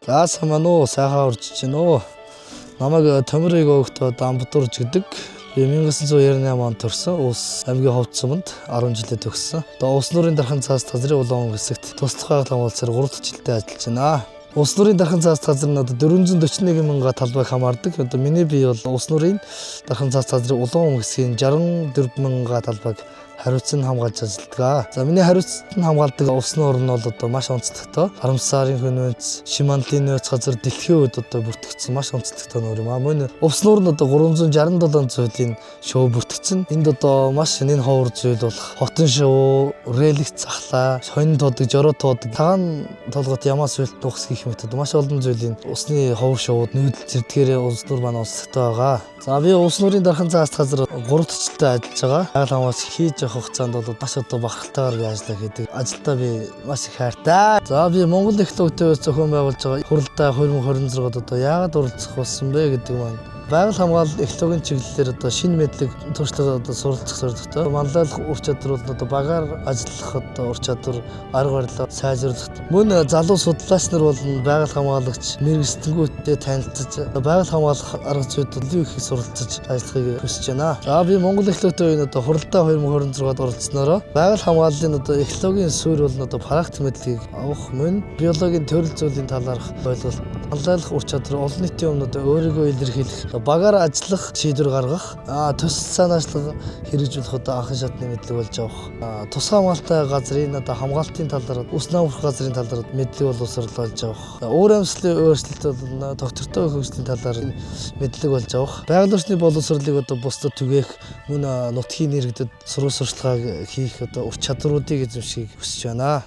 За саман уу сайхан урж чинь оо. Намайг Томирыг өгтөө Дамбдурж гэдэг. Би 1998 онд төрсөн. Улс аймгийн Ховд суманд 10 жилээ төгссөн. Одоо Улс нуурын дархан цаас газрын улаан хэсэгт туслах хаалган уулзаар 3 жилдээ ажиллаж байна. Улс нуурын дархан цаас газар нь одоо 441 мянга талбайг хамаардаг. Одоо миний бие бол Улс нуурын дархан цаас газрын улаан хэсгийн 64 мянга талбайг хариуцсан хамгаалж ажилладаг. За миний хариуцсан хамгаалдаг улс нуур нь бол одоо маш онцлогтой. Харамсарын хөнөөц, Шиманлын нөөц газар дэлхийн үед одоо бүртгэгдсэн маш онцлогтой нуур юм аа. Мөн улс нуур нь одоо 367 зүйлийн шоу бүртгэгдсэн. Энд одоо маш нэн ховор зүйл болох хотын шоу, реликт цахлаа, хонь тодог, жороо тодог, таган толгойд ямаас үлт нухс гэх мэт маш олон зүйлийн усны ховор шоуд нүүдэл зэрдгээрээ улс нуур маань онцлогтой байгаа. За би улс нуурын дархан цаас газар 3 жилдээ ажиллаж байгаа. Айл хамгаалж хийж явах хугацаанд бол маш одоо бахархалтайгаар би ажиллаа гэдэг. Ажилдаа би маш их хайртай. За би Монгол экологийн зохион байгуулж байгаа хуралдаа 2026-д одоо яагаад оролцох болсон бэ гэдэг маань байгаль хамгаалал экологийн чиглэлээр одоо шинэ мэдлэг туршлага одоо суралцах зорилготой. Манлайлах ур чадвар бол одоо багаар ажиллахад ур чадвар арга барилаа сайжруулах. Мөн залуу судлаач нар бол байгаль хамгаалагч мэргэжтэнгүүттэй танилцаж байгаль хамгаалах арга зүйд илүү их суралцаж ажиллахыг хүсэж байна. За би Монгол экологийн одоо хуралдаа 2026-д оролцсноороо байгаль хамгааллын одоо экологийн суурь бол одоо практик мэдлэгийг авах мөн биологийн төрөл зүйлийн талаарх ойлголт манлайлах ур чадвар олон нийтийн өмнөд өөрийгөө илэрхийлэх багаар ажиллах шийдвэр гаргах төсөл санаачлага хэрэгжүүлэх одоо анхан шатны мэдлэг болж авах тусгай хамгаалалтай газрын одоо хамгаалтын талаар ус намрах газрын талаар мэдлэг боловсрол болж авах уур амьсгалын өөрчлөлт бол доктортой хөгжлийн талаар мэдлэг болж авах байгаль орчны боловсролыг одоо бусдад түгээх мөн нутгийн иргэдэд сургууль сурталчилгааг хийх одоо ур чадваруудыг эзэмшихийг хүсэж байна.